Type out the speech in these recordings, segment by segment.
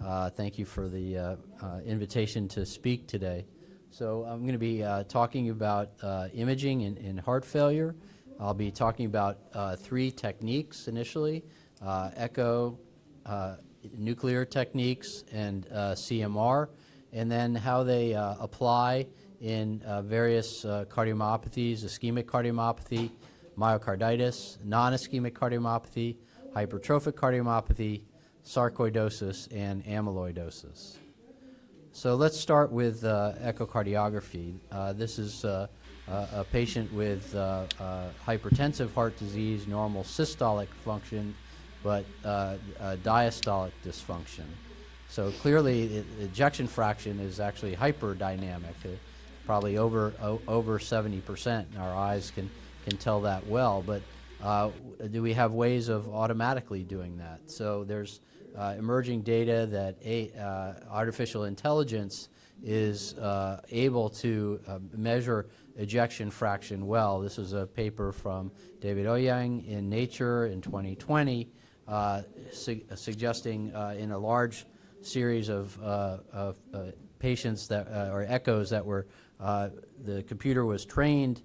Thank you for the invitation to speak today. So I'm going to be talking about imaging in heart failure. I'll be talking about three techniques initially: echo, nuclear techniques, and CMR, and then how they apply in various cardiomyopathies: ischemic cardiomyopathy, myocarditis, non-ischemic cardiomyopathy, hypertrophic cardiomyopathy, sarcoidosis, and amyloidosis. So let's start with echocardiography. This is a patient with hypertensive heart disease, normal systolic function, but diastolic dysfunction. So clearly, ejection fraction is actually hyperdynamic, probably over 70%, and our eyes can tell that well. But do we have ways of automatically doing that? So there's emerging data that artificial intelligence is able to measure ejection fraction well. This is a paper from David Ouyang in Nature in 2020, suggesting in a large series of patients that or echoes that were the computer was trained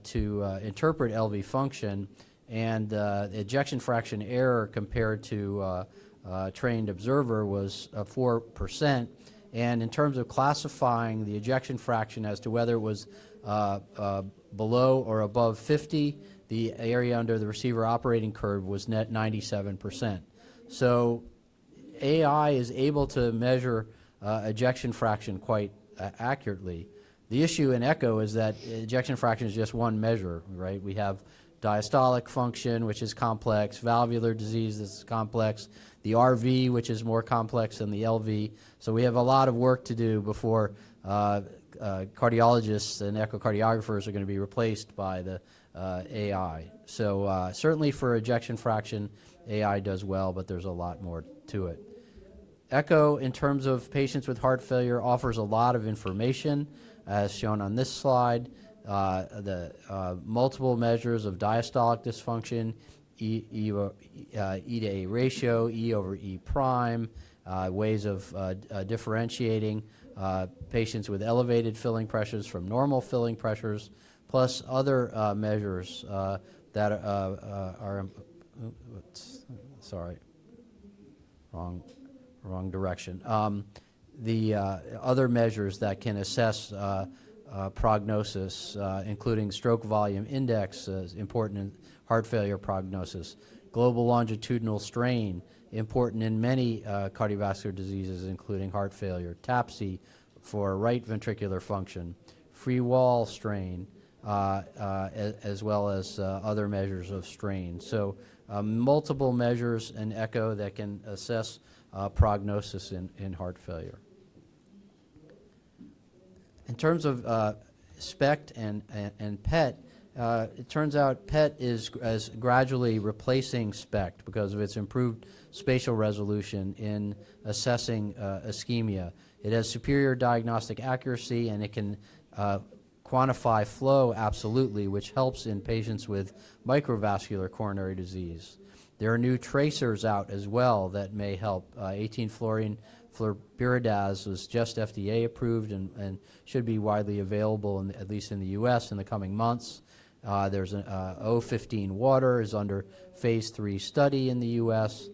to interpret LV function, and the ejection fraction error compared to trained observer was 4%. And in terms of classifying the ejection fraction as to whether it was below or above 50, the area under the receiver operating curve was net 97%. So AI is able to measure ejection fraction quite accurately. The issue in echo is that ejection fraction is just one measure, right? We have diastolic function, which is complex, valvular disease that's complex, the RV, which is more complex than the LV. So we have a lot of work to do before cardiologists and echocardiographers are going to be replaced by the AI. So certainly for ejection fraction, AI does well, but there's a lot more to it. Echo, in terms of patients with heart failure, offers a lot of information, as shown on this slide. The multiple measures of diastolic dysfunction, E to A ratio, E over E prime, ways of differentiating patients with elevated filling pressures from normal filling pressures, plus other measures that are, sorry, wrong direction. The other measures that can assess prognosis, including stroke volume index, is important in heart failure prognosis. Global longitudinal strain, important in many cardiovascular diseases, including heart failure. TAPSE for right ventricular function. Free wall strain, as well as other measures of strain. So multiple measures in echo that can assess prognosis in heart failure. In terms of SPECT and PET, it turns out PET is gradually replacing SPECT because of its improved spatial resolution in assessing ischemia. It has superior diagnostic accuracy, and it can quantify flow absolutely, which helps in patients with microvascular coronary disease. There are new tracers out as well that may help. 18-fluorine flurpiridaz was just FDA approved and should be widely available, at least in the U.S., in the coming months. There's an O15 water is under phase 3 study in the U.S.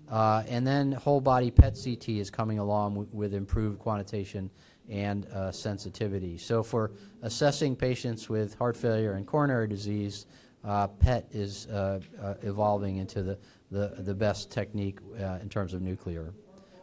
And then whole body PET CT is coming along with improved quantitation and sensitivity. So for assessing patients with heart failure and coronary disease, PET is evolving into the best technique in terms of nuclear.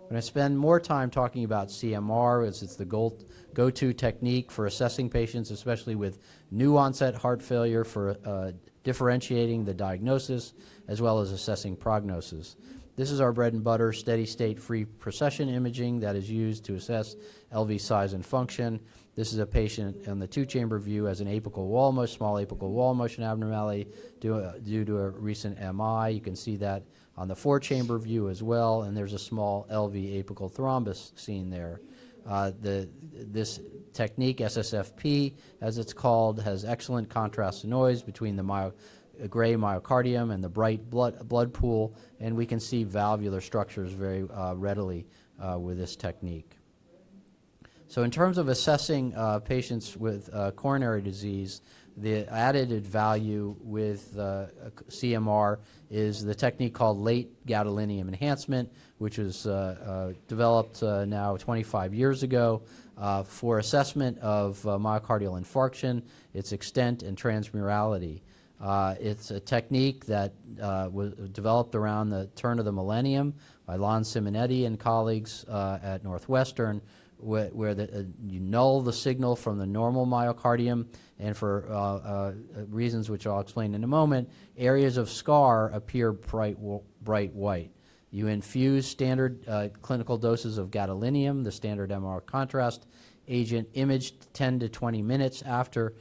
I'm going to spend more time talking about CMR, as it's the go-to technique for assessing patients, especially with new onset heart failure, for differentiating the diagnosis as well as assessing prognosis. This is our bread and butter steady-state free precession imaging that is used to assess LV size and function. This is a patient on the two-chamber view as an apical wall motion, small apical wall motion abnormality due to a recent MI. You can see that on the four-chamber view as well, and there's a small LV apical thrombus seen there. This technique, SSFP, as it's called, has excellent contrast to noise between the gray myocardium and the bright blood pool, and we can see valvular structures very readily with this technique. So in terms of assessing patients with coronary disease, the added value with CMR is the technique called late gadolinium enhancement, which was developed now 25 years ago for assessment of myocardial infarction, its extent, and transmurality. It's a technique that was developed around the turn of the millennium by Lon Simonetti and colleagues at Northwestern, where you null the signal from the normal myocardium, and for reasons which I'll explain in a moment, areas of scar appear bright white. You infuse standard clinical doses of gadolinium, the standard MR contrast agent, imaged 10 to 20 minutes after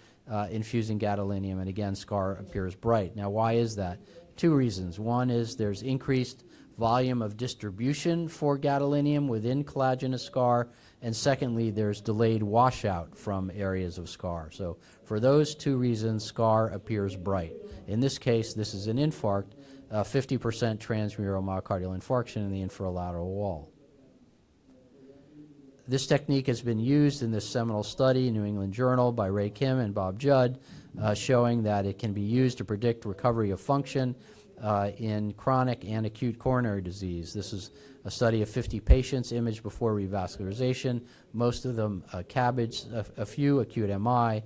infusing gadolinium, and again, scar appears bright. Now, why is that? Two reasons. One is there's increased volume of distribution for gadolinium within collagenous scar, and secondly, there's delayed washout from areas of scar. So for those two reasons, scar appears bright. In this case, this is an infarct, 50% transmural myocardial infarction in the infralateral wall. This technique has been used in this seminal study, New England Journal, by Ray Kim and Bob Judd, showing that it can be used to predict recovery of function in chronic and acute coronary disease. This is a study of 50 patients imaged before revascularization, most of them CABG, a few acute MI.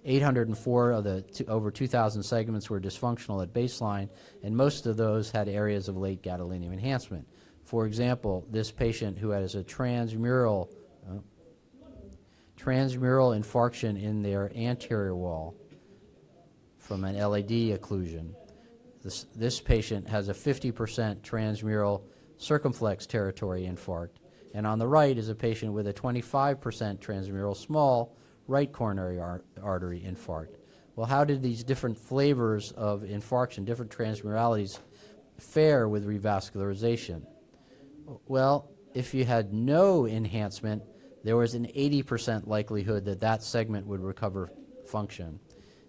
804 of the over 2,000 segments were dysfunctional at baseline, and most of those had areas of late gadolinium enhancement. For example, this patient who has a transmural infarction in their anterior wall from an LAD occlusion. This patient has a 50% transmural circumflex territory infarct, and on the right is a patient with a 25% transmural small right coronary artery infarct. Well, how did these different flavors of infarction, different transmuralities, fare with revascularization? Well, if you had no enhancement, there was an 80% likelihood that that segment would recover function.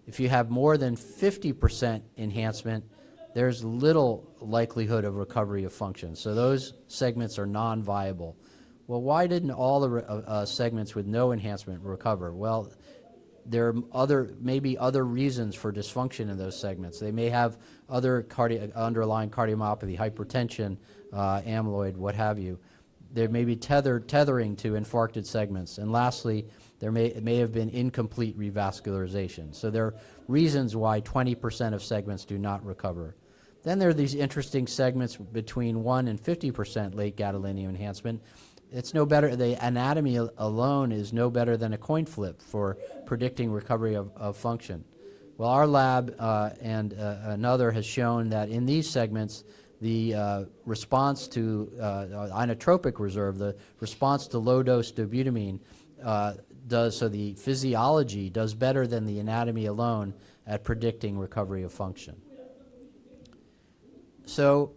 If you have more than 50% enhancement, there's little likelihood of recovery of function. So those segments are non-viable. Well, why didn't all the segments with no enhancement recover? Well, there are maybe other reasons for dysfunction in those segments. They may have other underlying cardiomyopathy, hypertension, amyloid, what have you. There may be tethering to infarcted segments. And lastly, there may have been incomplete revascularization. So there are reasons why 20% of segments do not recover. Then there are these interesting segments between 1 and 50% late gadolinium enhancement. It's no better, the anatomy alone is no better than a coin flip for predicting recovery of function. Well, our lab and another has shown that in these segments, the response to inotropic reserve, the response to low-dose dobutamine so the physiology does better than the anatomy alone at predicting recovery of function. So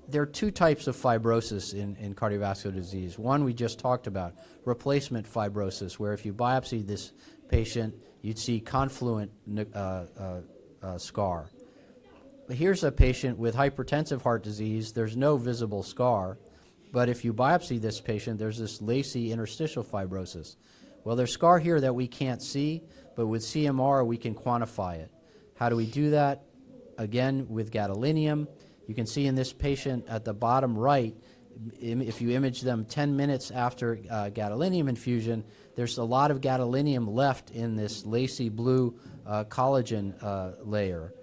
there are two types of fibrosis in cardiovascular disease. One we just talked about, replacement fibrosis, where if you biopsy this patient, you'd see confluent scar. But here's a patient with hypertensive heart disease. There's no visible scar. But if you biopsy this patient, there's this lacy interstitial fibrosis. Well, there's scar here that we can't see, but with CMR, we can quantify it. How do we do that? Again, with gadolinium. You can see in this patient at the bottom right, if you image them 10 minutes after gadolinium infusion, there's a lot of gadolinium left in this lacy blue collagen layer.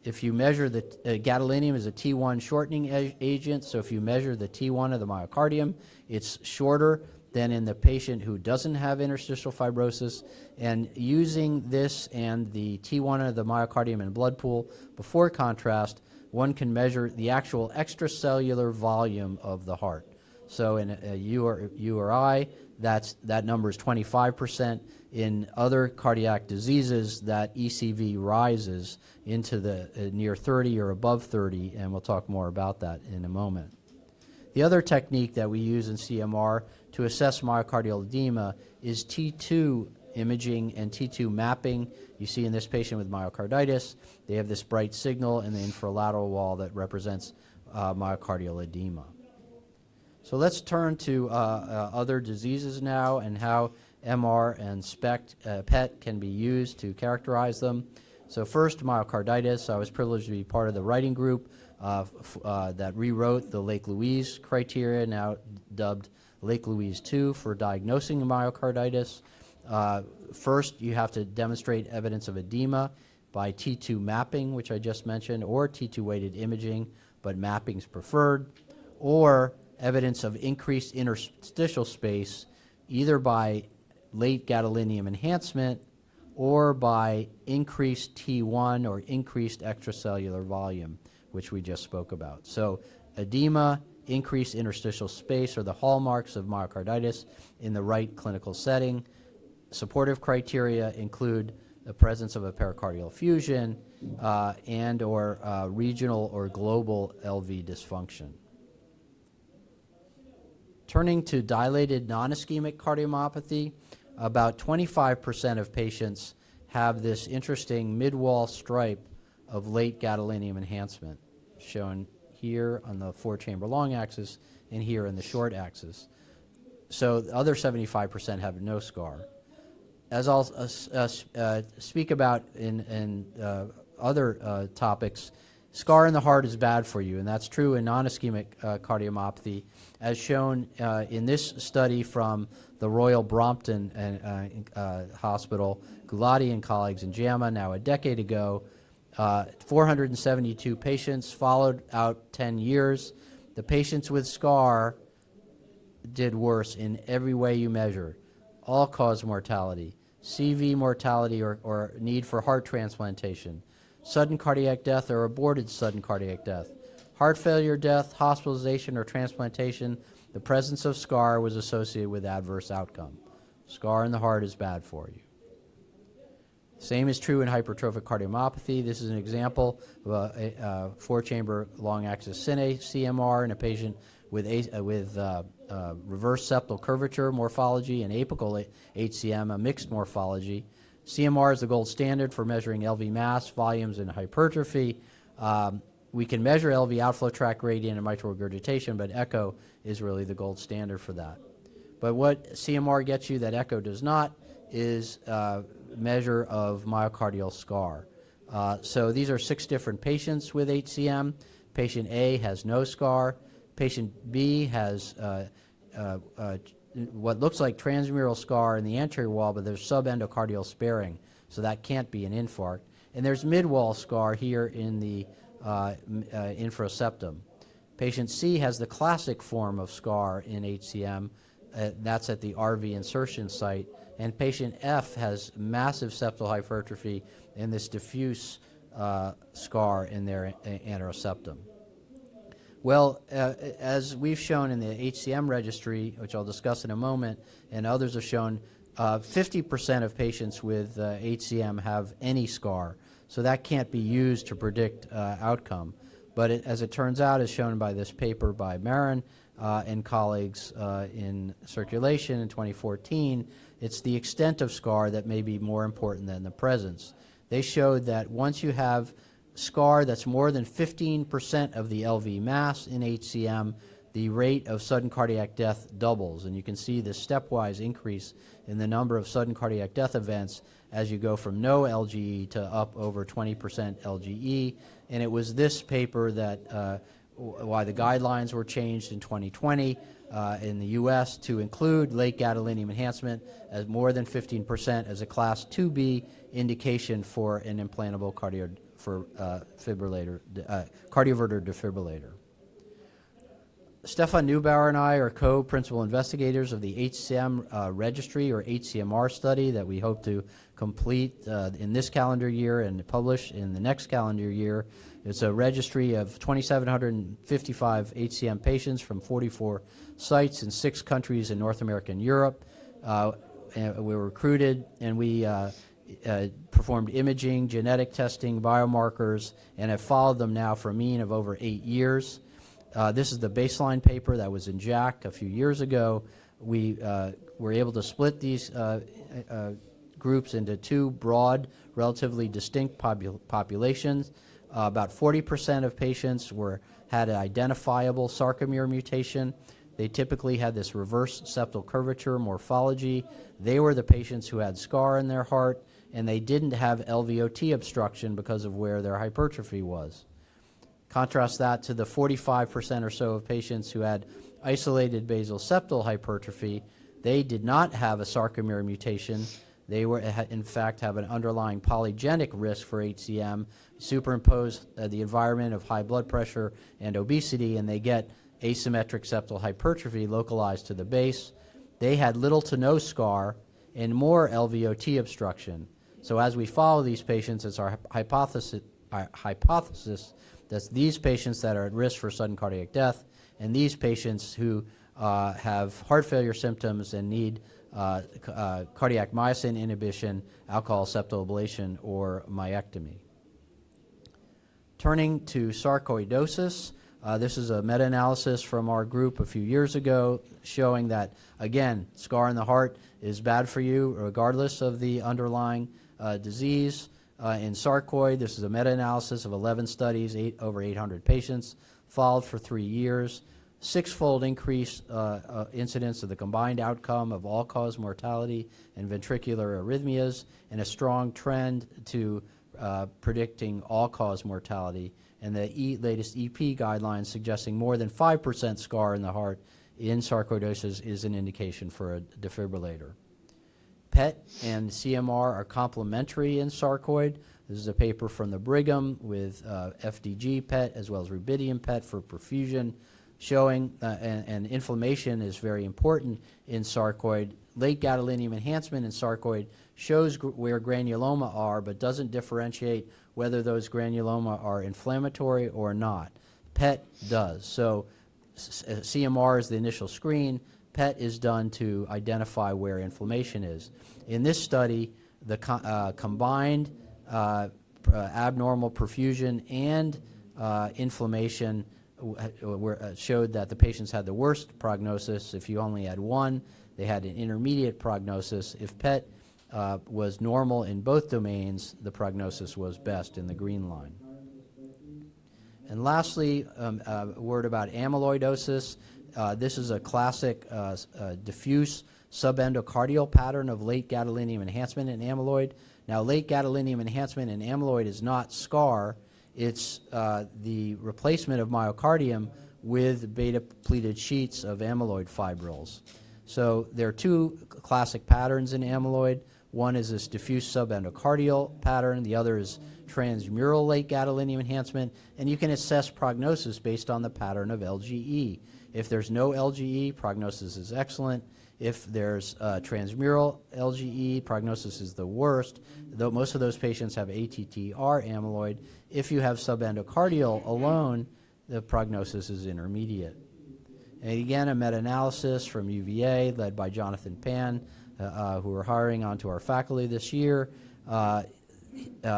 If you measure the gadolinium is a T1 shortening agent, so if you measure the T1 of the myocardium, it's shorter than in the patient who doesn't have interstitial fibrosis. And using this and the T1 of the myocardium and blood pool before contrast, one can measure the actual extracellular volume of the heart. So in a URI, that number is 25%. In other cardiac diseases, that ECV rises into the near 30 or above 30, and we'll talk more about that in a moment. The other technique that we use in CMR to assess myocardial edema is T2 imaging and T2 mapping. You see in this patient with myocarditis, they have this bright signal in the infralateral wall that represents myocardial edema. So let's turn to other diseases now and how MR and SPECT, PET can be used to characterize them. So first, myocarditis. I was privileged to be part of the writing group that rewrote the Lake Louise criteria, now dubbed Lake Louise 2, for diagnosing myocarditis. First, you have to demonstrate evidence of edema by T2 mapping, which I just mentioned, or T2 weighted imaging, but mapping is preferred, or evidence of increased interstitial space, either by late gadolinium enhancement or by increased T1 or increased extracellular volume, which we just spoke about. So edema, increased interstitial space are the hallmarks of myocarditis in the right clinical setting. Supportive criteria include the presence of a pericardial effusion and or regional or global LV dysfunction. Turning to dilated non-ischemic cardiomyopathy, about 25% of patients have this interesting mid-wall stripe of late gadolinium enhancement, shown here on the four-chamber long axis and here in the short axis. So the other 75% have no scar. As I'll speak about in other topics, scar in the heart is bad for you, and that's true in non-ischemic cardiomyopathy, as shown in this study from the Royal Brompton Hospital, Gulati and colleagues in JAMA, now a decade ago. 472 patients followed out 10 years. The patients with scar did worse in every way you measure. All-cause mortality, CV mortality or need for heart transplantation, sudden cardiac death or aborted sudden cardiac death, heart failure death, hospitalization or transplantation. The presence of scar was associated with adverse outcome. Scar in the heart is bad for you. Same is true in hypertrophic cardiomyopathy. This is an example of a four-chamber long-axis cine CMR in a patient with reverse septal curvature morphology and apical HCM, a mixed morphology. CMR is the gold standard for measuring LV mass, volumes, and hypertrophy. We can measure LV outflow tract gradient and mitral regurgitation, but echo is really the gold standard for that. But what CMR gets you that echo does not is measure of myocardial scar. So these are 6 different patients with HCM. Patient A has no scar. Patient B has what looks like transmural scar in the anterior wall, but there's subendocardial sparing, so that can't be an infarct. And there's mid-wall scar here in the infraseptum. Patient C has the classic form of scar in HCM. That's at the RV insertion site. And patient F has massive septal hypertrophy and this diffuse scar in their aneuroseptum. Well, as we've shown in the HCM registry, which I'll discuss in a moment, and others have shown, 50% of patients with HCM have any scar. So that can't be used to predict outcome. But as it turns out, as shown by this paper by Marin and colleagues in Circulation in 2014, it's the extent of scar that may be more important than the presence. They showed that once you have scar that's more than 15% of the LV mass in HCM, the rate of sudden cardiac death doubles. And you can see this stepwise increase in the number of sudden cardiac death events as you go from no LGE to up over 20% LGE. And it was this paper that why the guidelines were changed in 2020 in the U.S. to include late gadolinium enhancement as more than 15% as a class 2B indication for an implantable cardioverter defibrillator. Stefan Neubauer and I are co-principal investigators of the HCM registry or HCMR study that we hope to complete in this calendar year and publish in the next calendar year. It's a registry of 2,755 HCM patients from 44 sites in 6 countries in North America and Europe. And we were recruited and we performed imaging, genetic testing, biomarkers, and have followed them now for a mean of over 8 years. This is the baseline paper that was in JACC a few years ago. We were able to split these groups into 2 broad, relatively distinct populations. About 40% of patients had an identifiable sarcomere mutation. They typically had this reverse septal curvature morphology. They were the patients who had scar in their heart, and they didn't have LVOT obstruction because of where their hypertrophy was. Contrast that to the 45% or so of patients who had isolated basal septal hypertrophy. They did not have a sarcomere mutation. They were, in fact, have an underlying polygenic risk for HCM, superimpose the environment of high blood pressure and obesity, and they get asymmetric septal hypertrophy localized to the base. They had little to no scar and more LVOT obstruction. So as we follow these patients, it's our hypothesis that these patients that are at risk for sudden cardiac death and these patients who have heart failure symptoms and need cardiac myosin inhibition, alcohol septal ablation, or myectomy. Turning to sarcoidosis, this is a meta-analysis from our group a few years ago showing that, again, scar in the heart is bad for you regardless of the underlying disease. In sarcoid, this is a meta-analysis of 11 studies, over 800 patients, followed for 3 years. Six-fold increase incidence of the combined outcome of all-cause mortality and ventricular arrhythmias, and a strong trend to predicting all-cause mortality. And the latest EP guidelines suggesting more than 5% scar in the heart in sarcoidosis is an indication for a defibrillator. PET and CMR are complementary in sarcoid. This is a paper from the Brigham with FDG PET as well as rubidium PET for perfusion, showing, and inflammation is very important in sarcoid. Late gadolinium enhancement in sarcoid shows where granuloma are, but doesn't differentiate whether those granuloma are inflammatory or not. PET does. So CMR is the initial screen. PET is done to identify where inflammation is. In this study, the combined abnormal perfusion and inflammation showed that the patients had the worst prognosis. If you only had one, they had an intermediate prognosis. If PET was normal in both domains, the prognosis was best in the green line. And lastly, a word about amyloidosis. This is a classic diffuse subendocardial pattern of late gadolinium enhancement in amyloid. Now, late gadolinium enhancement in amyloid is not scar. It's the replacement of myocardium with beta-pleated sheets of amyloid fibrils. So there are two classic patterns in amyloid. One is this diffuse subendocardial pattern. The other is transmural late gadolinium enhancement. And you can assess prognosis based on the pattern of LGE. If there's no LGE, prognosis is excellent. If there's transmural LGE, prognosis is the worst, though most of those patients have ATTR amyloid. If you have subendocardial alone, the prognosis is intermediate. And again, a meta-analysis from UVA led by Jonathan Pan, who we're hiring onto our faculty this year.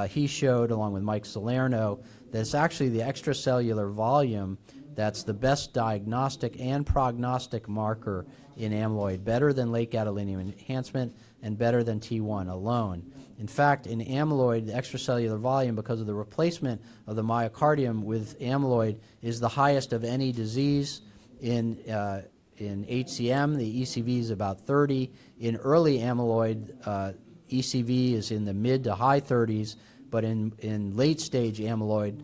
He showed, along with Mike Salerno, that it's actually the extracellular volume that's the best diagnostic and prognostic marker in amyloid, better than late gadolinium enhancement and better than T1 alone. In fact, in amyloid, the extracellular volume, because of the replacement of the myocardium with amyloid, is the highest of any disease. In HCM, the ECV is about 30. In early amyloid, ECV is in the mid to high 30s, but in late stage amyloid,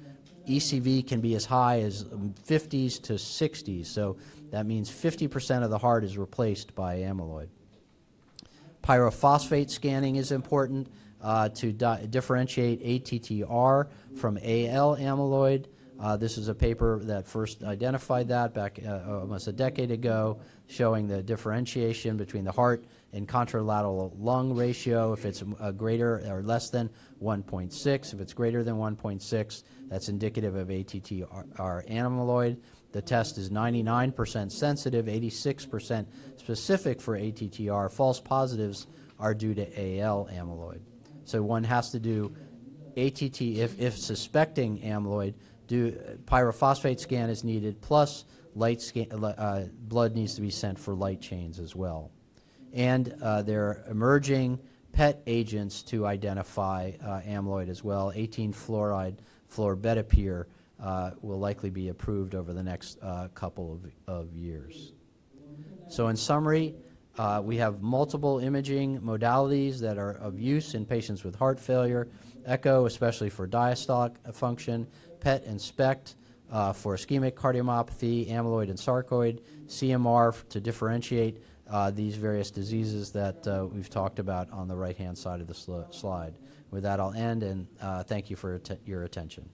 ECV can be as high as 50s to 60s, so that means 50% of the heart is replaced by amyloid. Pyrophosphate scanning is important to differentiate ATTR from AL amyloid. This is a paper that first identified that back almost a decade ago, showing the differentiation between the heart and contralateral lung ratio. If it's greater or less than 1.6, if it's greater than 1.6, that's indicative of ATTR amyloid. The test is 99% sensitive, 86% specific for ATTR. False positives are due to AL amyloid. So one has to do ATT, if suspecting amyloid, pyrophosphate scan is needed, plus light scan, blood needs to be sent for light chains as well. And there are emerging PET agents to identify amyloid as well. 18-fluoride florbetapir will likely be approved over the next couple of years. So in summary, we have multiple imaging modalities that are of use in patients with heart failure, echo, especially for diastolic function, PET and SPECT for ischemic cardiomyopathy, amyloid and sarcoid, CMR to differentiate these various diseases that we've talked about on the right-hand side of the slide. With that, I'll end, and thank you for your attention.